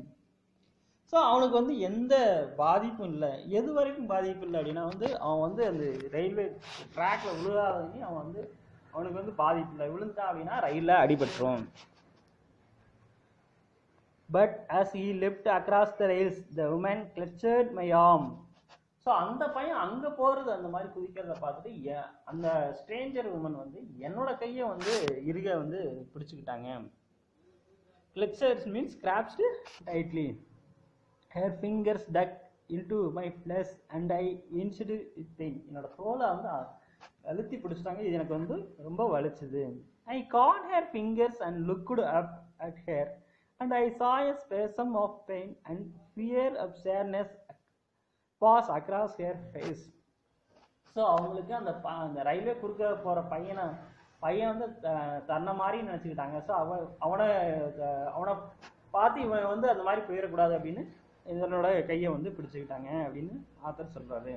So அவனுக்கு வந்து எந்த பாதிப்பும் இல்லை. எது வரைக்கும் பாதிப்பு இல்லை அப்படின்னா வந்து அவன் வந்து அந்த ரயில்வே ட்ராக்ல விழுகாதவங்க அவனுக்கு வந்து பாதிப்பு இல்லை. விழுந்தான் அப்படின்னா ரயிலில் அடிபட்டுரும். But as he leapt across the rails, the woman clutched my arm. So அந்த பையன் அங்கே போகிறது, அந்த மாதிரி குதிக்கிறத பார்த்துட்டு அந்த ஸ்ட்ரேஞ்சர் உமன் வந்து என்னோட கையை வந்து இறுக வந்து பிடிச்சிக்கிட்டாங்க. Clutched means grasped tightly. Her fingers dug into my flesh and I inched with pain. என்னோட தோலை வந்து அழுத்தி பிடிச்சிட்டாங்க, இது எனக்கு வந்து ரொம்ப வலிச்சுது. I caught her fingers and looked up at her and I saw a spasm of pain and fear of sadness pass across her face. So அவங்களுக்கு அந்த ரயில்வே குறுக்க போகிற பையன் வந்து தன்னை மாதிரி நினச்சிக்கிட்டாங்க. ஸோ அவனை பார்த்து இவன் வந்து அந்த மாதிரி போயிடக்கூடாது அப்படின்னு இதனோட கையை வந்து பிடிச்சிக்கிட்டாங்க அப்படின்னு ஆத்தர் சொல்கிறாரு.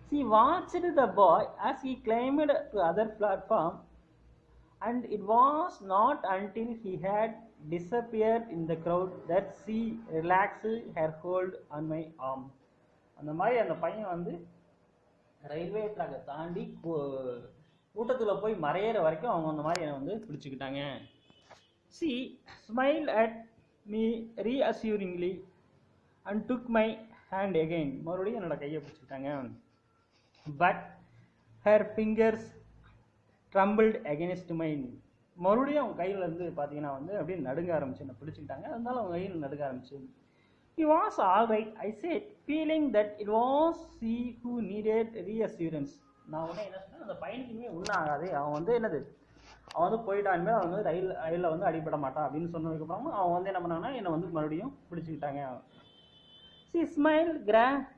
She watched the boy as he climbed to other platform and it was not until he had disappeared in the crowd that she relaxed her hold on my arm. அந்த மாதிரி அந்த பையன் வந்து ரயில்வே ட்ராக்கை தாண்டி கூட்டத்தில் போய் மறையிற வரைக்கும் அவங்க அந்த மாதிரி என்னை வந்து பிடிச்சிக்கிட்டாங்க. She smiled at me reassuringly and took my hand again. மறுபடியும் என்னோட கையை பிடிச்சிக்கிட்டாங்க. But her fingers trembled against mine. மறுபடியும் அவங்க கையில் இருந்து பார்த்தீங்கன்னா வந்து அப்படியே நடுங்க ஆரம்பிச்சு என்னை பிடிச்சிக்கிட்டாங்க. அதனால அவங்க கையில் நடுங்க ஆரம்பிச்சு. He was all right, I said, feeling that it was she who needed reassurance. நான் உடனே என்ன சொன்னேன், அந்த பையனுக்குமே ஒன்றும் ஆகாது, அவன் வந்து என்னது அவன் வந்து போயிட்டான், இனிமேல் அவன் வந்து ரயிலில் வந்து அடிபட மாட்டான் அப்படின்னு சொன்னதுக்கப்புறமா அவன் வந்து என்ன பண்ணாங்கன்னா என்னை வந்து மறுபடியும் பிடிச்சிக்கிட்டாங்க. She smiled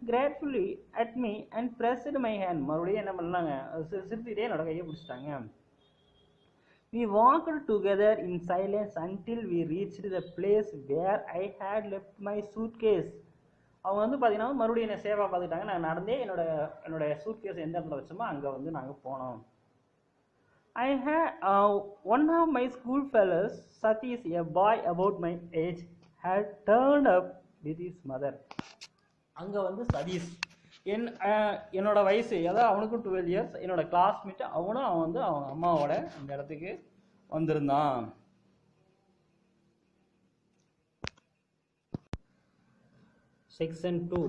gratefully at me and pressed my hand. மறுபடியும் என்ன பண்ணாங்க, சிரிச்சுக்கிட்டே என்னோட கையை பிடிச்சிட்டாங்க. We walked together in silence until we reached the place where I had left my suitcase. அவங்க வந்து பார்த்தீங்கன்னா மறுபடியும் என்னை சேவாக பார்த்துட்டாங்க. நான் நடந்தே என்னோட சூட்கேஸ் எந்த இடத்துல வச்சோமோ அங்கே வந்து நாங்கள் போனோம். I had one of my school fellows, Satish, a boy about my age, had turned up with his mother. அங்கே வந்து சதீஷ் என்னோட வயசு, அதாவது அவனுக்கும் 12 years, என்னோட கிளாஸ்மேட், அவன் வந்து அவங்க அம்மாவோட அந்த இடத்துக்கு வந்திருந்தான். Section 2.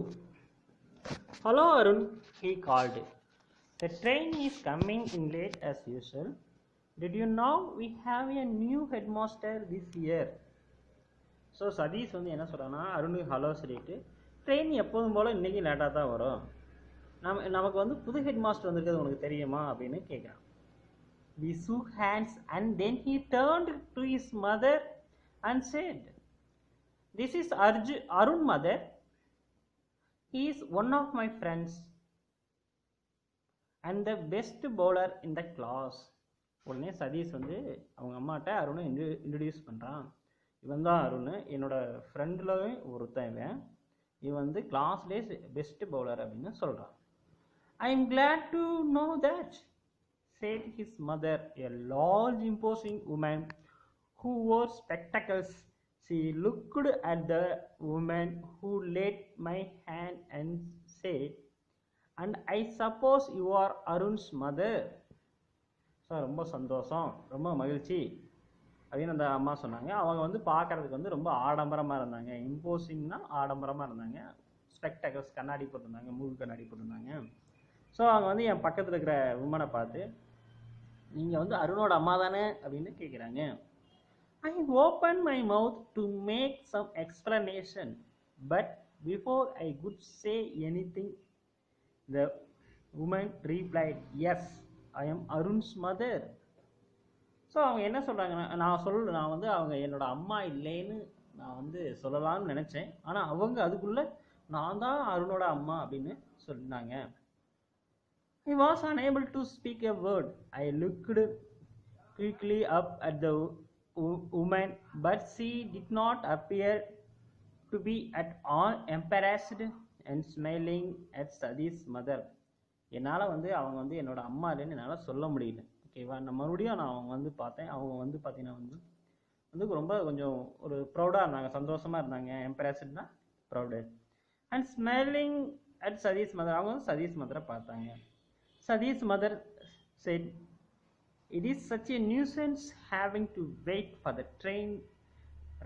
Hello Arun, he called. The train is coming in late as usual. Did you know we have a new headmaster this year? So Satish வந்து என்ன சொல்கிறான்னா அருணுக்கு ஹலோ சொல்லிட்டு, ட்ரெயின் எப்போதும் போல் இன்றைக்கி லேட்டாக தான் வரும், நமக்கு வந்து புது ஹெட் மாஸ்டர் வந்திருக்கிறது உனக்கு தெரியுமா அப்படின்னு கேட்குறான். We shook hands and then he turned to his mother and said, "This is Arun, mother. He is one of my friends and the best bowler in the class." உடனே சதீஷ் வந்து அவங்க அம்மாட்ட அருணை introduce பண்ணுறான். இவன் தான் அருண், என்னோட ஃப்ரெண்டில் ஒருத்தன், இவன் வந்து கிளாஸ்லேயே பெஸ்ட் பவுலர் அப்படின்னு சொல்கிறான். I am glad to know that, said his mother, a large imposing woman who wore spectacles. She looked at the woman who laid my hand and said, "And I suppose you are Arun's mother." So ரொம்ப சந்தோஷம், ரொம்ப மகிழ்ச்சி அப்படின்னு அந்த அம்மா சொன்னாங்க. அவங்க வந்து பார்க்குறதுக்கு வந்து ரொம்ப ஆடம்பரமாக இருந்தாங்க. இம்போசிங்னா ஆடம்பரமாக இருந்தாங்க. ஸ்பெக்டக்கல்ஸ் கண்ணாடி போட்டிருந்தாங்க, மூக்கு கண்ணாடி போட்டிருந்தாங்க. ஸோ அவங்க வந்து என் பக்கத்தில் இருக்கிற உமனை பார்த்து, நீங்கள் வந்து அருணோட அம்மா தானே அப்படின்னு கேட்குறாங்க. I opened my mouth to make some explanation, but before I could say anything, the woman replied, "Yes, I am Arun's mother." So அவங்க என்ன சொல்கிறாங்கன்னா, நான் வந்து அவங்க என்னோட அம்மா இல்லைன்னு நான் வந்து சொல்லலாம்னு நினச்சேன். ஆனால் அவங்க அதுக்குள்ளே நான் தான் அருணோட அம்மா அப்படின்னு சொன்னாங்க. I was unable to speak a word. I looked quickly up at the woman, but she did not appear to be at all embarrassed and smiling at Sadish's mother. என்னால் வந்து அவங்க வந்து என்னோட அம்மா இல்லைன்னு என்னால் சொல்ல முடியல. ஓகேவா, நான் மறுபடியும் அவங்க வந்து பார்த்தேன். அவங்க வந்து பார்த்தீங்கன்னா வந்து ரொம்ப கொஞ்சம் ஒரு ப்ரௌடாக இருந்தாங்க, சந்தோஷமாக இருந்தாங்க. எம்பராஸ்ட்னா proud. And smiling at Satish mother. அவங்க வந்து சதீஷ் மதரை பார்த்தாங்க. Sadish's mother said, "It is such a nuisance having to wait for the train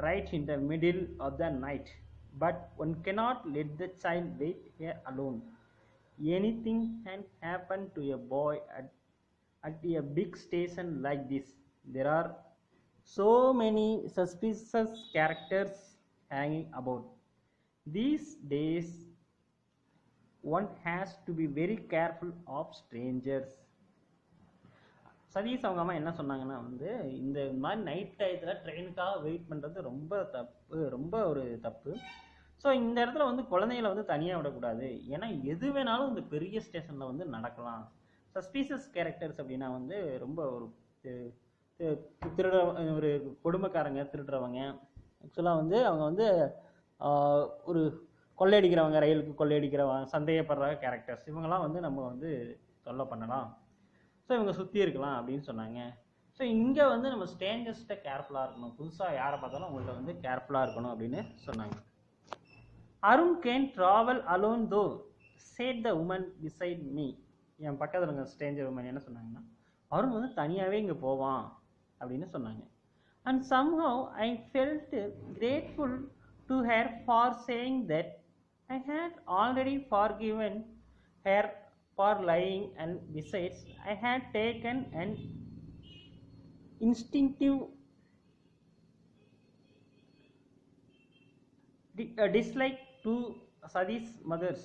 right in the middle of the night, but one cannot let the child wait here alone. Anything can happen to a boy at a big station like this. There are so many suspicious characters hanging about. These days one has to be very careful of strangers. Satish அவங்க அம்மா என்ன சொன்னாங்கன்னா வந்து இந்த மாதிரி night டயத்தில் ட்ரெயினுக்காக wait பண்ணுறது ரொம்ப தப்பு, ரொம்ப ஒரு தப்பு. ஸோ இந்த இடத்துல வந்து குழந்தைகளை வந்து தனியாக விடக்கூடாது. ஏன்னா எது வேணாலும் இந்த பெரிய ஸ்டேஷனில் வந்து நடக்கலாம். சஸ்பீஷியஸ் கேரக்டர்ஸ் அப்படின்னா வந்து ரொம்ப ஒரு திருட, ஒரு கொடுமைக்காரங்க, திருடுறவங்க, ஆக்சுவலாக வந்து அவங்க வந்து ஒரு கொள்ளையடிக்கிறவங்க, ரயிலுக்கு கொள்ளையடிக்கிறவங்க, சந்தேகப்படுற கேரக்டர்ஸ், இவங்கெல்லாம் வந்து நம்ம வந்து தொல்லை பண்ணலாம். ஸோ இவங்க சுற்றி இருக்கலாம் அப்படின்னு சொன்னாங்க. ஸோ இங்கே வந்து நம்ம ஸ்ட்ரேஞ்சர்ஸ்கிட்ட கேர்ஃபுல்லாக இருக்கணும், புதுசாக யாரை பார்த்தாலும் அவங்கள்ட்ட வந்து கேர்ஃபுல்லாக இருக்கணும் அப்படின்னு சொன்னாங்க. Arun can travel alone though said the woman beside me. என் பக்கத்தில் இருக்க ஸ்ட்ரேஞ்சர் உமன் என்ன சொன்னாங்கன்னா, அருண் வந்து தனியாகவே இங்கே போவான் அப்படின்னு சொன்னாங்க. And somehow I felt grateful to her for saying that I had already forgiven her for lying, and besides I had taken an instinctive dislike to Sadi's mothers.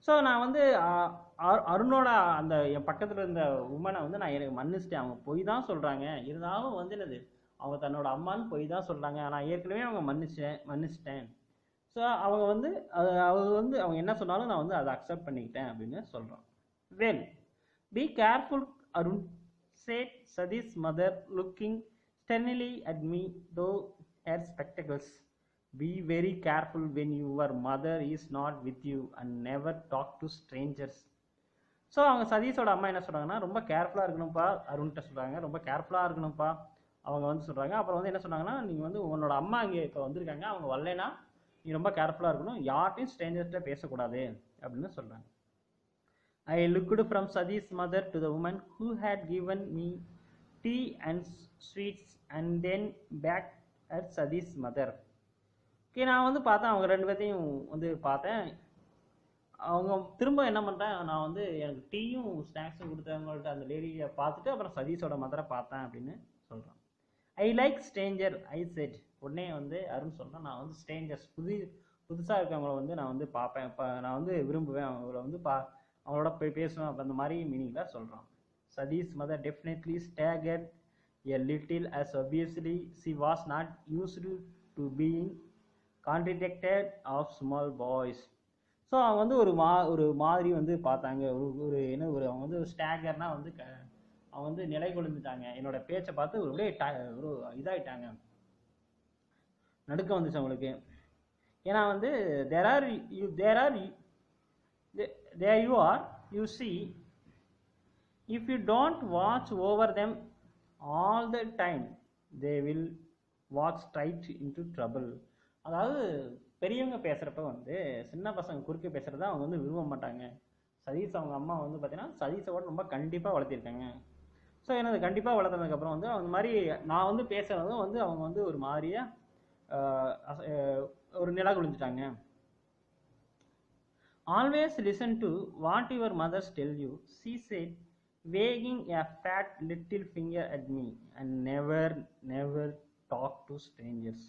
So நான் வந்து அருணோட அந்த என் பக்கத்தில் இருந்த உமனை வந்து நான் எனக்கு மன்னிச்சிட்டேன். அவங்க பொய் தான் சொல்கிறாங்க, இருந்தாலும் வந்து என்னது அவங்க தன்னோட அம்மான்னு பொய் தான் சொல்கிறாங்க, நான் ஏற்கனவே அவங்க மன்னிச்சிட்டேன். ஸோ அவங்க வந்து அவங்க என்ன சொன்னாலும் நான் வந்து அதை அக்செப்ட் பண்ணிக்கிட்டேன் அப்படின்னு சொல்கிறோம். Well, be careful Arun, said Satish mother looking sternly at me though her spectacles. Be very careful when your mother is not with you and never talk to strangers. So அவங்க சதீஷோட அம்மா என்ன சொல்கிறாங்கன்னா, ரொம்ப கேர்ஃபுல்லாக இருக்கணும்ப்பா அருண்கிட்ட சொல்கிறாங்க, ரொம்ப கேர்ஃபுல்லாக இருக்கணும்ப்பா அவங்க வந்து சொல்கிறாங்க. அப்புறம் வந்து என்ன சொன்னாங்கன்னா, நீங்கள் வந்து உன்னோட அம்மா இங்கே இப்போ வந்திருக்காங்க, அவங்க வரலைன்னா நீ ரொம்ப கேர்ஃபுல்லாக இருக்கணும், யார்ட்டையும் ஸ்ட்ரேஞ்சர்ஸ்கிட்ட பேசக்கூடாது அப்படின்னு சொல்கிறாங்க. I looked from Satish mother to the woman who had given me tea and sweets and then back at Satish mother. Okay, நான் வந்து பார்த்தேன், அவங்க ரெண்டு பேர்த்தையும் வந்து பார்த்தேன். அவங்க திரும்ப என்ன பண்ணுறேன், நான் வந்து எனக்கு டீயும் ஸ்நாக்ஸும் கொடுத்தவங்கள்ட்ட அந்த லேடியை பார்த்துட்டு அப்புறம் சதீஷோட மதரை பார்த்தேன் அப்படின்னு சொல்கிறான். I like Stranger I set. உடனே வந்து அருண் சொன்னால், நான் வந்து ஸ்ட்ரேஞ்சர்ஸ் புதுசாக இருக்கவங்கள வந்து நான் வந்து பார்ப்பேன், இப்போ நான் வந்து விரும்புவேன், அவங்கள வந்து அவங்களோட போய் பேசுவேன், அப்போ அந்த மாதிரி மீனிங்கில் சொல்கிறான். Satish mother definitely staggered a little as obviously she was not used to being contradicted of small boys. So அவங்க வந்து ஒரு மாதிரி வந்து பார்த்தாங்க, ஒரு என்ன ஒரு அவங்க வந்து ஸ்டேகர்னா வந்து அவங்க வந்து நிலை கொழுந்துட்டாங்க, என்னோட பேச்சை பார்த்து ஒரு இதாகிட்டாங்க, நடுக்கம் வந்துச்சு அவங்களுக்கு. ஏன்னா வந்து there you are, you see, if you don't watch over them all the time they will walk straight into trouble. அதாவது பெரியவங்க பேசுகிறப்ப வந்து சின்ன பசங்க குறுக்க பேசுகிறத அவங்க வந்து விரும்ப மாட்டாங்க. சதீஷ் அவங்க அம்மா வந்து பார்த்தீங்கன்னா சதீஷோட ரொம்ப கண்டிப்பாக வளர்த்திருக்காங்க. ஸோ எனது கண்டிப்பாக வளர்த்ததுக்கப்புறம் வந்து அந்த மாதிரி நான் வந்து பேசுகிறதும் வந்து அவங்க வந்து ஒரு மாதிரியாக ஒரு நிலா குளிஞ்சிட்டாங்க. Always listen to what your mothers tell you, she said, wagging a fat little finger at me, and never talk to strangers.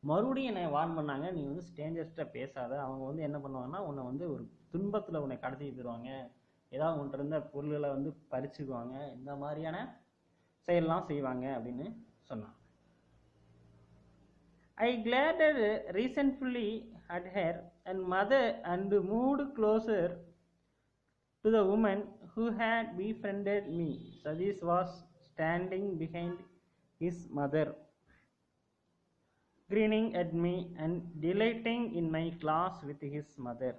மறுபடியும் என்னை வார்ன் பண்ணாங்க, நீ வந்து ஸ்ட்ரேஞ்சர்ஸ்கிட்ட பேசாத, அவங்க வந்து என்ன பண்ணுவாங்கன்னா உன்னை வந்து ஒரு துன்பத்தில் உன்னை கடத்தி போயிடுவாங்க, ஏதாவது உன்கிட்ட இருந்த பொருள்களை வந்து பறிச்சுக்குவாங்க, இந்த மாதிரியான செயல்லாம் செய்வாங்க அப்படின்னு சொன்னான். I glared resentfully at her and mother and moved closer to the woman who had befriended me. Sadish was standing behind his mother, grinning at me and delighting in my class with his mother.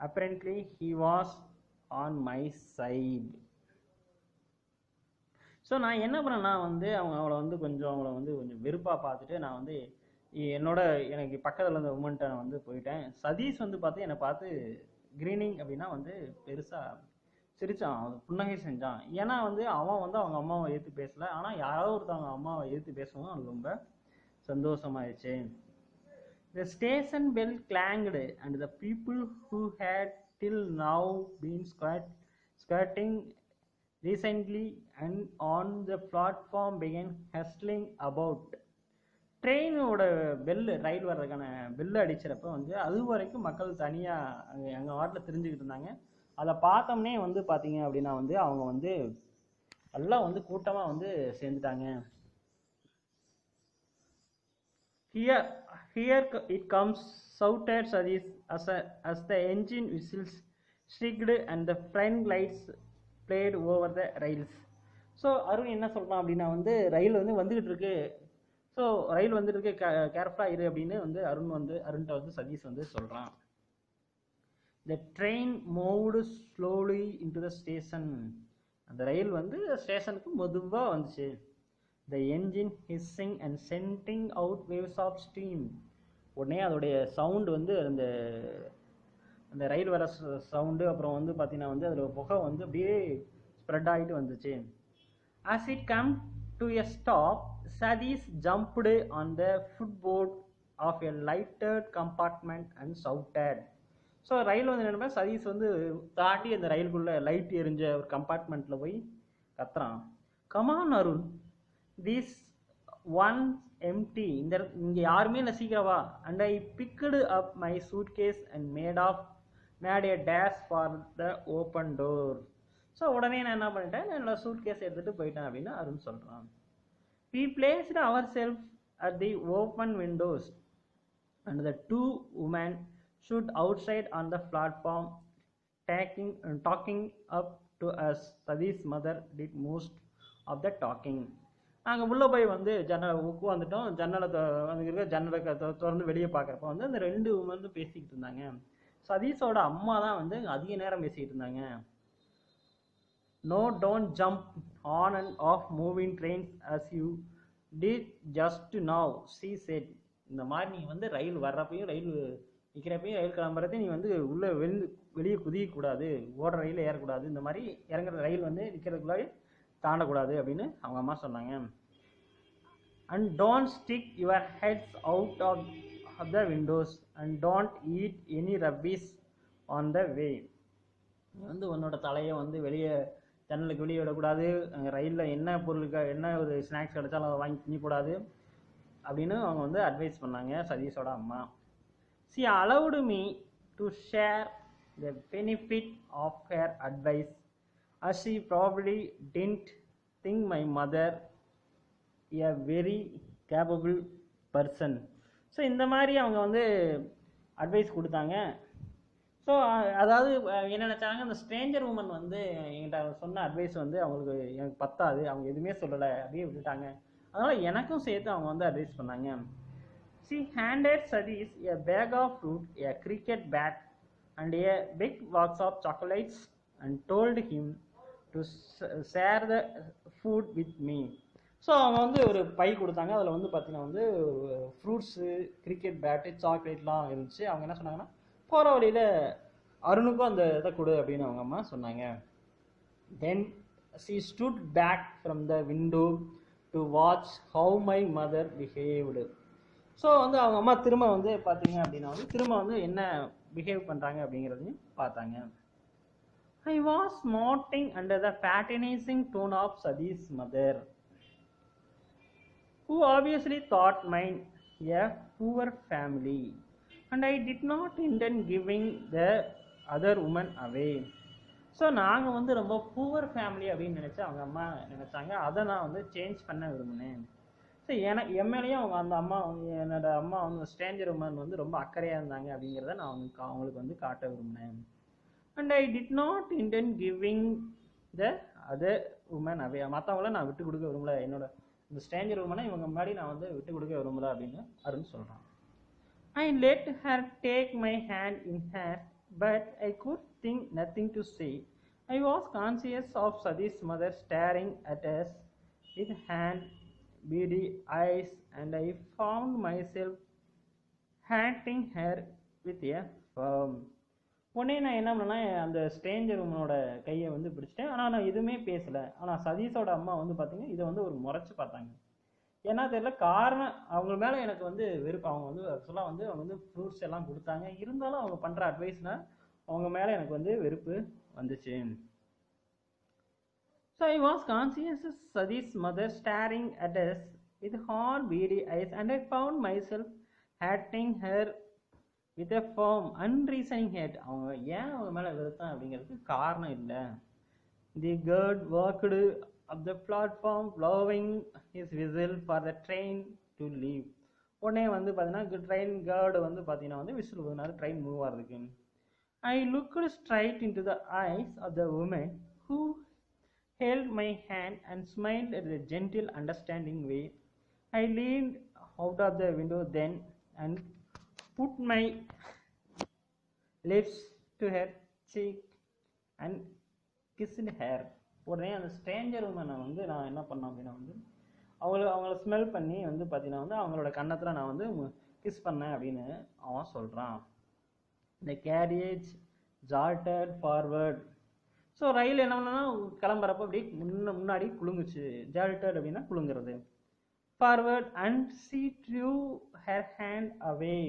Apparently, he was on my side. So நான் என்ன பண்ணேன்னா வந்து அவங்கள வந்து கொஞ்சம் வெறுப்பாக பார்த்துட்டு நான் வந்து எனக்கு பக்கத்தில் இருந்த உமன்ட்ட நான் வந்து போயிட்டேன். சதீஷ் வந்து பார்த்து என்னை பார்த்து கிரீனிங் அப்படின்னா வந்து பெருசாக சிரித்தான், அவன் புன்னகை செஞ்சான். ஏன்னா வந்து அவன் வந்து அவங்க அம்மாவை எதிர்த்து பேசலை, ஆனால் யாரோ ஒருத்தவங்க அம்மாவை எதிர்த்து பேசவும் அவனுக்கு ரொம்ப சந்தோஷமாயிடுச்சு. The station bell clanged and the people who had till now been skirting recently and on the platform began hustling about. ட்ரெயினோட பெல்லு, ரயில் வர்றதுக்கான பெல்லு அடிச்சிறப்ப வந்து அது வரைக்கும் மக்கள் தனியாக எங்கள் வாட்டில் தெரிஞ்சுக்கிட்டு இருந்தாங்க. அதை பார்த்தோம்னே வந்து பார்த்தீங்க அப்படின்னா வந்து அவங்க வந்து எல்லாம் வந்து கூட்டமாக வந்து சேர்ந்துட்டாங்க. Here, it comes, shouted Sadish as the engine whistles shrieked and the front lights played over the rails. So Arun என்ன சொல்கிறான் அப்படின்னா வந்து ரயில் வந்து வந்துக்கிட்டு இருக்கு, ஸோ ரயில் வந்துட்டு இருக்கு, கேர்ஃபுல்லாக இரு அப்படின்னு வந்து அருண்கிட்ட வந்து சதீஷ் வந்து சொல்கிறான். The train moved slowly into the station. அந்த ரயில் வந்து ஸ்டேஷனுக்கு மெதுவாக வந்துச்சு. The engine hissing and sending out waves of steam. உடனே அதோடைய சவுண்டு வந்து அந்த ரயில் வர சவுண்டு, அப்புறம் வந்து பார்த்தீங்கன்னா வந்து அதில் புகை வந்து அப்படியே ஸ்ப்ரெட் ஆகிட்டு வந்துச்சு. As it come to a stop, Sadish jumped on the footboard of a lighted compartment and shouted. So ரயில் வந்து என்ன, சதீஷ் வந்து தாண்டி அந்த ரயிலுக்குள்ளே லைட் எரிஞ்ச ஒரு கம்பார்ட்மெண்ட்டில் போய் கத்துறான். Come on Arun, this one empty, இங்கே யாருமே இல்லை, சீக்கிரவா. And I picked up my suitcase and made a dash for the open door. So உடனே நான் என்ன பண்ணிட்டேன், என்னோட சூட் கேஸ் எடுத்துகிட்டு போயிட்டேன் அப்படின்னு அருண் சொல்கிறான். We placed ourselves at the open windows and the two women stood outside on the platform talking up to us. Sadish's mother did most of the talking. நாங்கள் உள்ளே போய் வந்து ஜன்னலை உட்காந்துட்டோம். ஜன்னலை திறந்து வெளியே பார்க்குறப்ப வந்து அந்த ரெண்டு வந்து பேசிக்கிட்டு இருந்தாங்க. சதீஷோட அம்மா தான் வந்து அதிக நேரம் பேசிக்கிட்டு இருந்தாங்க. No, don't jump on and off moving trains as you did just now, she said. இந்த மாதிரி நீ வந்து ரயில் வர்றப்பையும் ரயில் நிற்கிறப்பையும் ரயில் கிளம்புறதையும் நீ வந்து உள்ளே வெளியே குதிக்கக்கூடாது, ஓடுற ரயில் ஏறக்கூடாது, இந்த மாதிரி இறங்குற ரயில் வந்து நிற்கிறதுக்குள்ளாவே தாண்டக்கூடாது அப்படின்னு அவங்க அம்மா சொன்னாங்க. And don't stick your heads out of the windows and don't eat any rubbish on the way. வந்து உன்னோட தலையை வந்து வெளியே ஜன்னலுக்கு வெளியே விடக்கூடாது, ரயிலில் என்ன பொருளுக்கு என்ன ஒரு ஸ்நாக்ஸ் கிடைச்சாலும் அதை வாங்கி திங்கக்கூடாது அப்படின்னு அவங்க வந்து அட்வைஸ் பண்ணாங்க சதீஷோட அம்மா. She allowed me to share the benefit of her advice, as she probably didn't think my mother a very capable person. So இந்த மாதிரி அவங்க வந்து அட்வைஸ் கொடுத்தாங்க. ஸோ அதாவது என்ன நினச்சாங்க, அந்த ஸ்ட்ரேஞ்சர் உமன் வந்து என்கிட்ட சொன்ன அட்வைஸ் வந்து அவங்களுக்கு எனக்கு பத்தாது, அவங்க எதுவுமே சொல்லலை, அப்படியே விட்டுட்டாங்க. அதனால் எனக்கும் சேர்த்து அவங்க வந்து அட்வைஸ் பண்ணாங்க. She handed Sadish a bag of fruit, a cricket bat and a big box of chocolates and told him to share the food with me. So அவங்க வந்து ஒரு பை கொடுத்தாங்க. அதில் வந்து பார்த்தீங்கன்னா வந்து ஃப்ரூட்ஸு, கிரிக்கெட் பேட்டு, சாக்லேட்லாம் இருந்துச்சு. அவங்க என்ன சொன்னாங்கன்னா, போகிற வழியில் அருணுக்கும் அந்த இதை கொடு அப்படின்னு அவங்க அம்மா சொன்னாங்க. Then she stood back from the window to watch how my mother behaved. So வந்து அவங்க அம்மா திரும்ப வந்து பார்த்தீங்க அப்படின்னா வந்து திரும்ப வந்து என்ன பிஹேவ் பண்ணுறாங்க அப்படிங்கிறதையும் பார்த்தாங்க. I was smarting under the patronising tone of Satish mother, who obviously thought mine a poor family, and I did not intend giving the other woman away. So நாங்கள் வந்து ரொம்ப புவர் ஃபேமிலி அப்படின்னு நினச்சி அவங்க அம்மா நினச்சாங்க. அதை நான் வந்து சேஞ்ச் பண்ண விரும்பினேன். ஸோ என் மேலேயும் அவங்க அந்த அம்மா என்னோட அம்மா வந்து ஸ்ட்ரேஞ்சர் உமன் வந்து ரொம்ப அக்கறையாக இருந்தாங்க அப்படிங்கிறத நான் அவங்களுக்கு வந்து காட்ட விரும்பினேன். And I did not intend giving the other woman away, மற்றவங்கள நான் விட்டு கொடுக்க விரும்பல, என்னோட இந்த ஸ்ட்ரேஞ்சர் உமனை இவங்க முன்னாடி நான் வந்து விட்டு கொடுக்க விரும்பல அப்படின்னு அருண் சொல்கிறான். I let her take my hand in her but I could think nothing to say. I was conscious of Satish mother staring at us with hand beady eyes and I found myself haunting her with a firm. உடனே நான் என்ன பண்ணேன்னா, அந்த Stranger உமனோட கையை வந்து பிடிச்சிட்டேன். ஆனால் நான் எதுவுமே பேசலை. ஆனால் சதீஷோட அம்மா வந்து பார்த்தீங்கன்னா இதை வந்து ஒரு முறைச்சி பார்த்தாங்க. ஏன்னா தெரியல காரணம், அவங்க மேலே எனக்கு வந்து வெறுப்பு. அவங்க வந்து ஆக்சுவலாக வந்து அவங்க வந்து ஃப்ரூட்ஸ் எல்லாம் கொடுத்தாங்க, இருந்தாலும் அவங்க பண்ணுற அட்வைஸ்னால் அவங்க மேலே எனக்கு வந்து வெறுப்பு வந்துச்சு. So I was conscious of Sadish's mother staring at us with hard beady eyes, and I found myself hating her with a firm unreasoning hate. அவங்க ஏன் அவங்க மேல வெறுத்தான் அப்படிங்கிறதுக்கு காரணம் இல்லை. The guard walked up the platform blowing his whistle for the train to leave. உடனே வந்து பார்த்தீங்கன்னா ட்ரெயின் கார்டு வந்து பார்த்தீங்கன்னா வந்து விசில் ஊதினாரு ட்ரெயின் மூவ் ஆகிறதுக்கு. I looked straight into the eyes of the woman who held my hand and smiled in a gentle, understanding way. I leaned out of the window then and put my lips to her cheek and kissed her. உடனே அந்த Stranger உமனை வந்து நான் என்ன பண்ணேன் அப்படின்னா வந்து அவங்கள smell பண்ணி வந்து பார்த்தீங்கன்னா வந்து அவங்களோட கன்னத்தில் நான் வந்து கிஸ் பண்ணேன் அப்படின்னு அவன் சொல்கிறான். The carriage jolted forward. So ரயில் என்ன பண்ணா கிளம்புறப்ப அப்படி முன்னாடி குலுங்குச்சு. ஜால்டட் அப்படின்னா குலுங்குறது. Forward and she drew her hand away.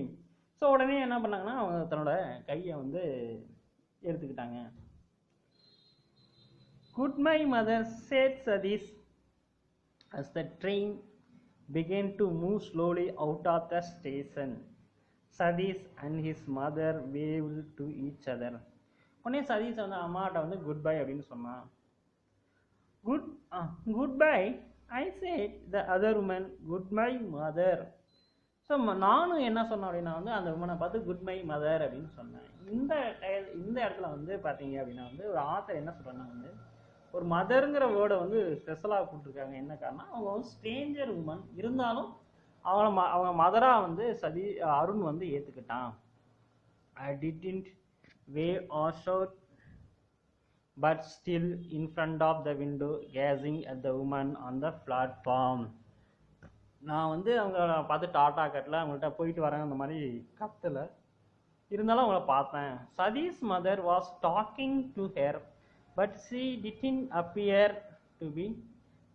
So உடனே என்ன பண்ணாங்கன்னா அவங்க தன்னோட கையை வந்து எடுத்துக்கிட்டாங்க. Goodbye mother, said Sadish as the train began to move slowly out of the station. Sadish and his mother waved to each other. உடனே சதீஷ் வந்து அம்மாட்ட வந்து குட் பை அப்படின்னு சொன்னான். Goodbye I said the other woman goodbye mother. So நானும் என்ன சொன்னேன் அப்படின்னா வந்து அந்த உமனை பார்த்து குட் பை மதர் அப்படின்னு சொன்னேன். இந்த இடத்துல வந்து பார்த்தீங்க அப்படின்னா வந்து ஒரு ஆத்தர் என்ன சொல்கிறேன்னா வந்து ஒரு மதருங்கிற வேர்டை வந்து ஸ்பெஷலாக கொடுத்துருக்காங்க. என்ன காரணம், அவங்க வந்து ஸ்ட்ரேஞ்சர் உமன் இருந்தாலும் அவங்க மதராக வந்து அருண் வந்து ஏற்றுக்கிட்டான். I didn't wave or shout, but still in front of the window gazing at the woman on the platform. நான் வந்து அவங்கள பார்த்து டாட்டா கட்டல, அவங்கள்ட்ட போயிட்டு வரேன் அந்த மாதிரி கத்தல, இருந்தாலும் அவங்கள பார்த்தேன். Satish mother was talking to her but she didn't appear to be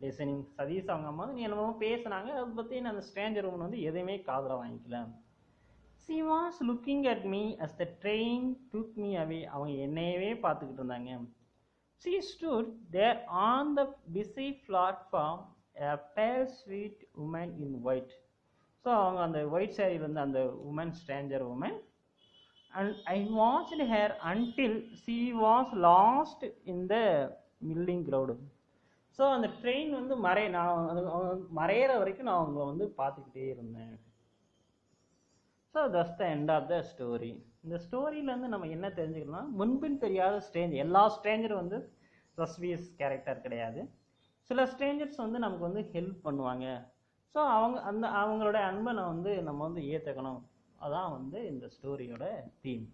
listening. Satish அவங்க அம்மா நீ என்னமோ பேசுனாங்க, அதை பற்றி நான் அந்த ஸ்ட்ரேஞ்சர் உமன் வந்து எதையுமே காதில் வாங்கிக்கல. She was looking at me as the train took me away. அவங்க என்னையவே பார்த்துக்கிட்டு இருந்தாங்க. She stood there on the busy platform, a pale sweet woman in white. So அவங்க அந்த ஒயிட் சாரியில் இருந்த அந்த woman stranger woman. And I watched her until she was lost in the milling crowd. So அந்த train வந்து மறையிற வரைக்கும் நான் அவங்கள வந்து பார்த்துக்கிட்டே இருந்தேன். So that's the end of the story. இந்த ஸ்டோரியிலேருந்து நம்ம என்ன தெரிஞ்சுக்கணும்னா முன்பின் தெரியாத ஸ்ட்ரேஞ்சர், எல்லா ஸ்ட்ரேஞ்சரும் வந்து ரஸ்வியஸ் கேரக்டர் கிடையாது. சில ஸ்ட்ரேஞ்சர்ஸ் வந்து நமக்கு வந்து ஹெல்ப் பண்ணுவாங்க. ஸோ அவங்களோட அன்பை நம்ம வந்து ஏற்றுக்கணும். அதான் வந்து இந்த ஸ்டோரியோட தீம்.